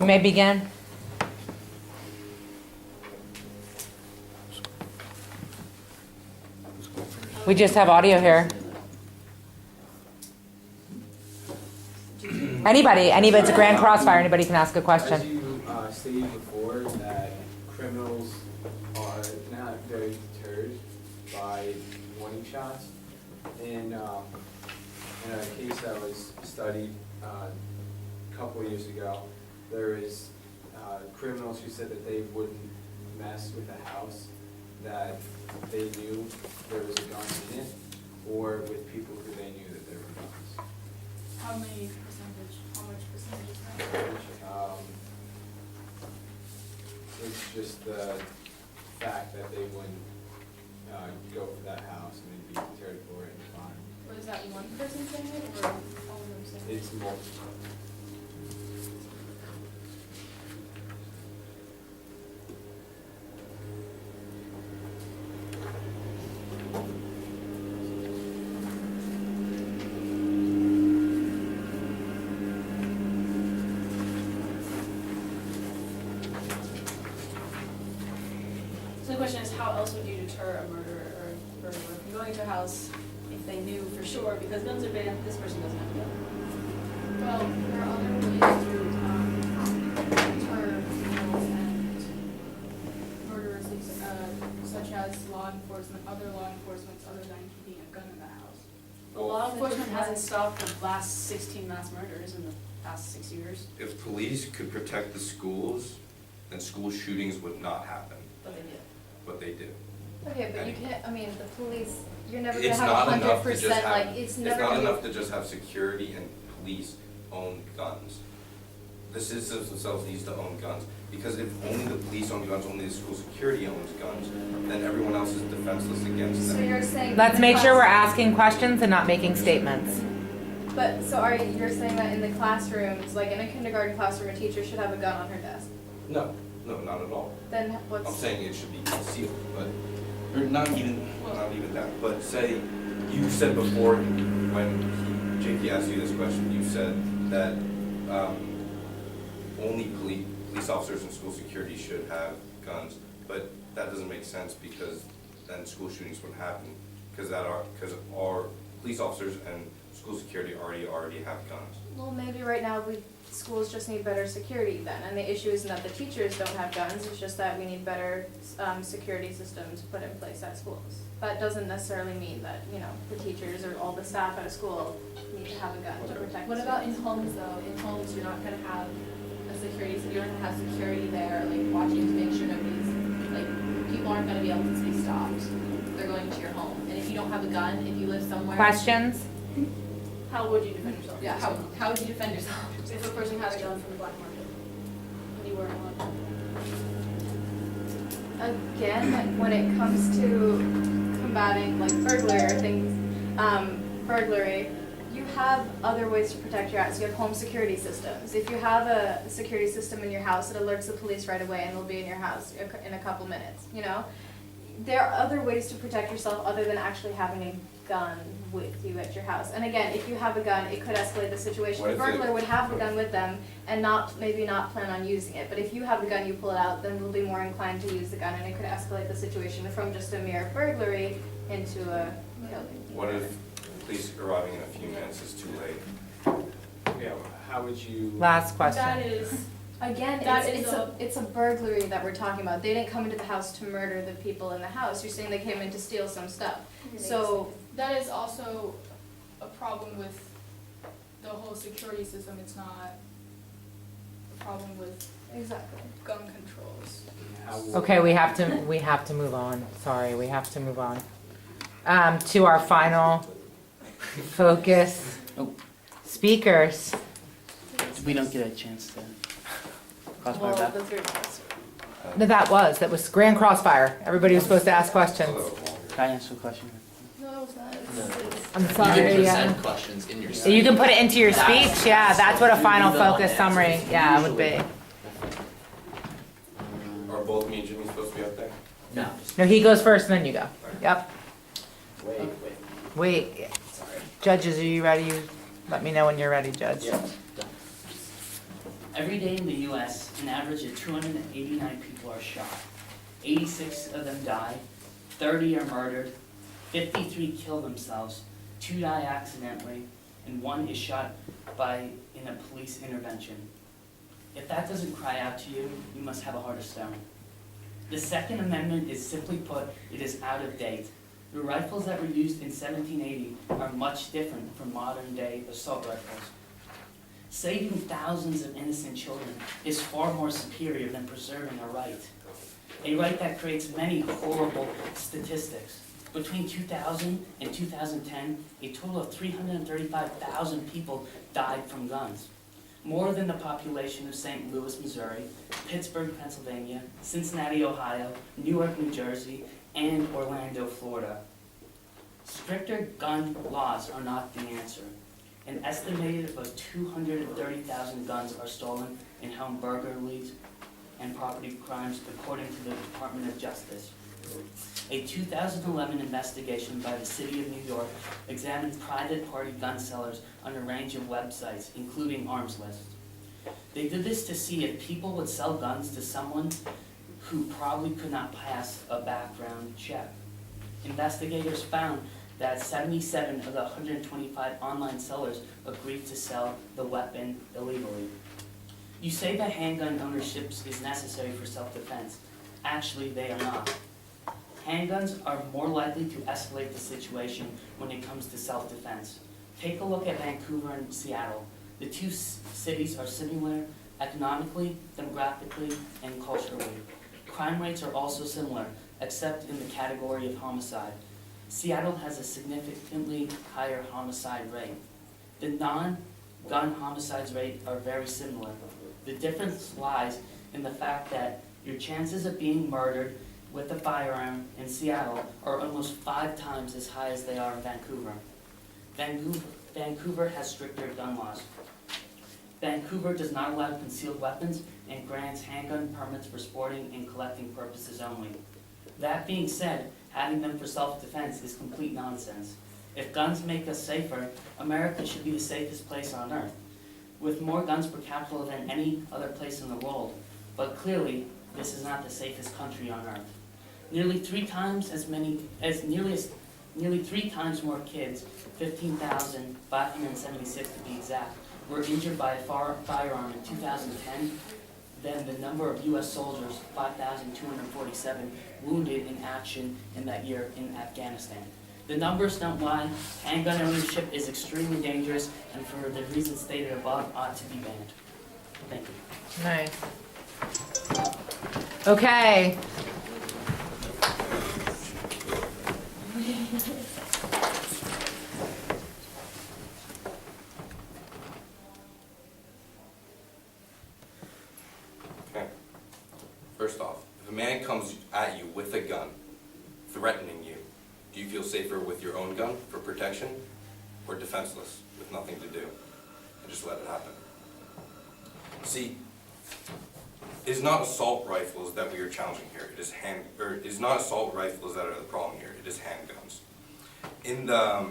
You may begin. We just have audio here. Anybody, it's a grand crossfire, anybody can ask a As question. you stated before, that criminals are not very deterred by warning shots. In a case that was studied a couple of years ago, there is criminals who said that they wouldn't mess with a house that they knew there was a gun in it, or with people who they knew that there were guns. How much percentage is that? It's just the fact that they wouldn't go for that house and they'd be deterred for it and fine. Or is that one person saying it, or all of them saying it? It's multiple. So the question is, how else would you deter a murderer or a burglar from going to a house if they knew for sure, because guns are banned, this person doesn't have a gun? Well, there are other ways to deter criminals and murderers, such as law enforcement, other law enforcement, other than keeping a gun in the house. Well, law enforcement hasn't stopped the last 16 mass murders in the past 6 years, If police could protect the schools, then school shootings would not happen, but they did. but they do. Okay, but you can't, I mean, the police, you're never gonna It's have not 100%, enough to just like, have, it's it's never not gonna enough to just have security and police own guns. The citizens themselves needs to own guns, because if only the police own guns, only the school security owns guns, then everyone else is defenseless against So them. you're saying. Let's in the make sure we're class- asking questions and not making statements. But, so you're saying that in the classrooms, like in a kindergarten classroom, a teacher should have a gun on her desk? No, not at all. Then what's? I'm saying it should be concealed, but, or not even that, but say, you said before, when JP asked you this question, you said that, only police officers and school security should have guns, but that doesn't make sense, because then school shootings wouldn't happen, because our police officers and school security already have guns. Well, maybe right now schools just need better security then, and the issue isn't that the teachers don't have guns, it's just that we need better security systems put in place at schools. That doesn't necessarily mean that, the teachers or all the staff at a school need to have a gun to protect. What about in homes though? In homes, you're not gonna have a security, so you're not gonna have security there, like watching to make sure nobody's, like, people aren't gonna be able to be stopped. They're going to your home, and if you don't have a gun, if you live somewhere. Questions? How would you defend yourself? Yeah, how would you defend yourself? If a person had a gun from the black market, and you weren't allowed. Again, when it comes to combating like burglary, you have other ways to protect your house. You have home security systems. If you have a security system in your house, it alerts the police right away and they'll be in your house in a couple minutes, There are other ways to protect yourself other than actually having a gun with you at your house. And again, if you have a gun, it could escalate the situation. What The if burglar would have the gun with them and maybe not plan on using it. But if you have the gun, you pull it out, then we'll be more inclined to use the gun, and it could escalate the situation from just a mere burglary into a killing. What if police arriving in a few minutes is too late? Yeah, how would you? Last question. That is, Again, That it's is it's a burglary that we're talking about. They didn't come into the house to murder the people in the house. You're saying they came in to steal some stuff. So That is also a problem with the whole security system. It's not a problem with exactly. gun controls. How would- Okay, we have to move on. Sorry, we have to move on. To our final focus speakers. We don't get a chance to crossfire Well, back. those are No, that was Grand Crossfire. Everybody was supposed to ask questions. Can I answer a question? No, it's not. I'm You sorry, can yeah. present questions in your. You can put it into your speech, yeah, that's what a final focus summary, yeah, would be. Are both me and Jimmy supposed to be up there? No. No, he goes first and then you go. Yep. Wait. Wait, Sorry. judges, are you ready? Let me know when you're ready, Judge. Yeah. Every day in the US, an average of 289 people are shot. 86 of them die, 30 are murdered, 53 kill themselves, 2 die accidentally, and 1 is shot in a police intervention. If that doesn't cry out to you, you must have a heart of stone. The Second Amendment is simply put, it is out of date. The rifles that were used in 1780 are much different from modern day assault rifles. Saving thousands of innocent children is far more superior than preserving a right that creates many horrible statistics. Between 2000 and 2010, a total of 335,000 people died from guns. More than the population of St. Louis, Missouri, Pittsburgh, Pennsylvania, Cincinnati, Ohio, Newark, New Jersey, and Orlando, Florida. Stricter gun laws are not the answer. An estimated about 230,000 guns are stolen in home burglaries and property crimes, according to the Department of Justice. A 2011 investigation by the City of New York examined private party gun sellers on a range of websites, including arms lists. They did this to see if people would sell guns to someone who probably could not pass a background check. Investigators found that 77 of the 125 online sellers agreed to sell the weapon illegally. You say that handgun ownership is necessary for self-defense. Actually, they are not. Handguns are more likely to escalate the situation when it comes to self-defense. Take a look at Vancouver and Seattle. The two cities are similar economically, demographically, and culturally. Crime rates are also similar, except in the category of homicide. Seattle has a significantly higher homicide rate. The non-gun homicides rate are very similar. The difference lies in the fact that your chances of being murdered with a firearm in Seattle are almost 5 times as high as they are in Vancouver. Vancouver has stricter gun laws. Vancouver does not allow concealed weapons and grants handgun permits for sporting and collecting purposes only. That being said, having them for self-defense is complete nonsense. If guns make us safer, America should be the safest place on earth, with more guns per capita than any other place in the world. But clearly, this is not the safest country on earth. Nearly 3 times more kids, 15,576 to be exact, were injured by a firearm in 2010 than the number of U.S. soldiers, 5,247, wounded in action in that year in Afghanistan. The numbers don't lie. Handgun ownership is extremely dangerous, and for the reasons stated above, ought to be banned. Thank you. Nice. Okay. Okay. First off, if a man comes at you with a gun, threatening you, do you feel safer with your own gun for protection, or defenseless with nothing to do and just let it happen? See, it is not assault rifles that we are challenging here. It is not assault rifles that are the problem here. It is handguns. In the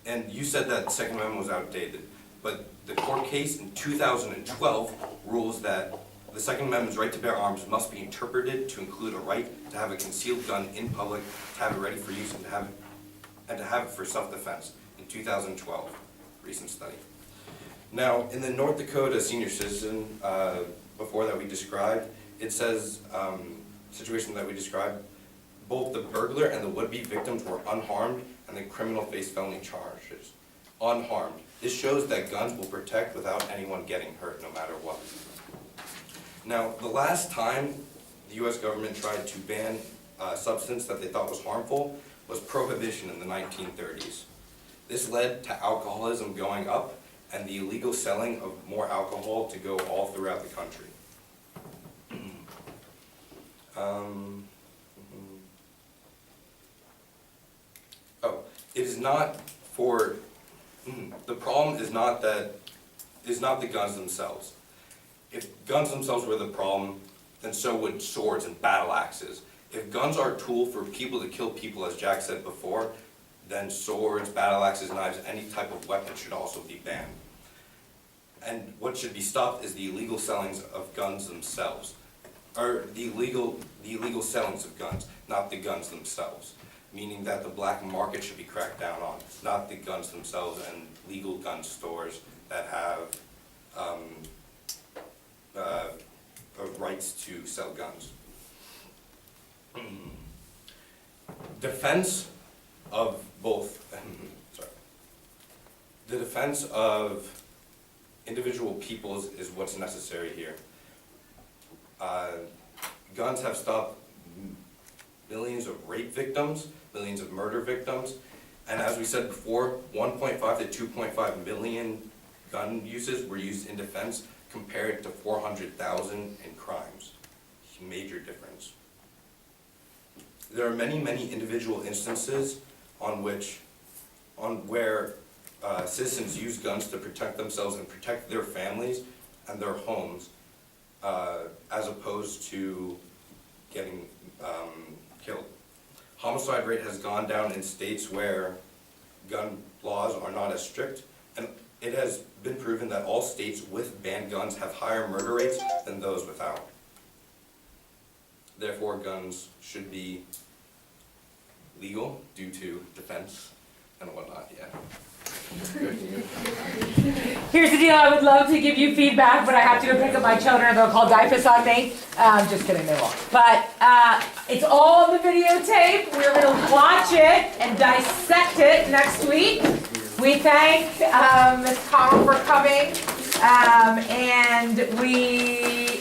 and you said that the Second Amendment was outdated, but the court case in 2012 rules that the Second Amendment's right to bear arms must be interpreted to include a right to have a concealed gun in public, to have it ready for use, and to have it for self-defense. In 2012, recent study. Now, in the North Dakota senior citizen, before that we described, it says, situation that we described, both the burglar and the would-be victims were unharmed, and the criminal faced felony charges. Unharmed. This shows that guns will protect without anyone getting hurt, no matter what. Now, the last time the U.S. government tried to ban a substance that they thought was harmful was prohibition in the 1930s. This led to alcoholism going up and the illegal selling of more alcohol to go all throughout the country. It is not for, the problem is not the guns themselves. If guns themselves were the problem, then so would swords and battle axes. If guns are a tool for people to kill people, as Jack said before, then swords, battle axes, knives, any type of weapon should also be banned. And what should be stopped is the illegal sellings of guns themselves, or the illegal sellings of guns, not the guns themselves. Meaning that the black market should be cracked down on, not the guns themselves and legal gun stores that have rights to sell guns. Defense of both, sorry. The defense of individual peoples is what's necessary here. Guns have stopped millions of rape victims, millions of murder victims, and as we said before, 1.5 to 2.5 million gun uses were used in defense compared to 400,000 in crimes. Major difference. There are many, many individual instances where citizens use guns to protect themselves and protect their families and their homes, as opposed to getting killed. Homicide rate has gone down in states where gun laws are not as strict, and it has been proven that all states with banned guns have higher murder rates than those without. Therefore, guns should be legal due to defense and whatnot, yeah. Here's the deal, I would love to give you feedback, but I have to go pick up my children, they'll call diapers on me. Just kidding, they won't. But it's all on the videotape. We're gonna watch it and dissect it next week. We thank Ms. Connell for coming, and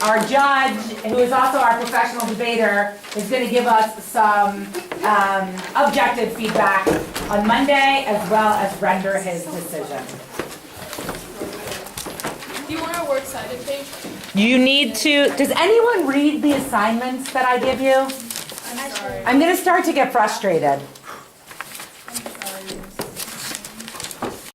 our judge, who is also our professional debater, is gonna give us some objective feedback on Monday, as well as render his decision. Do you want our works cited page? You need to, does anyone read the assignments that I give you? I'm sorry. I'm gonna start to get frustrated.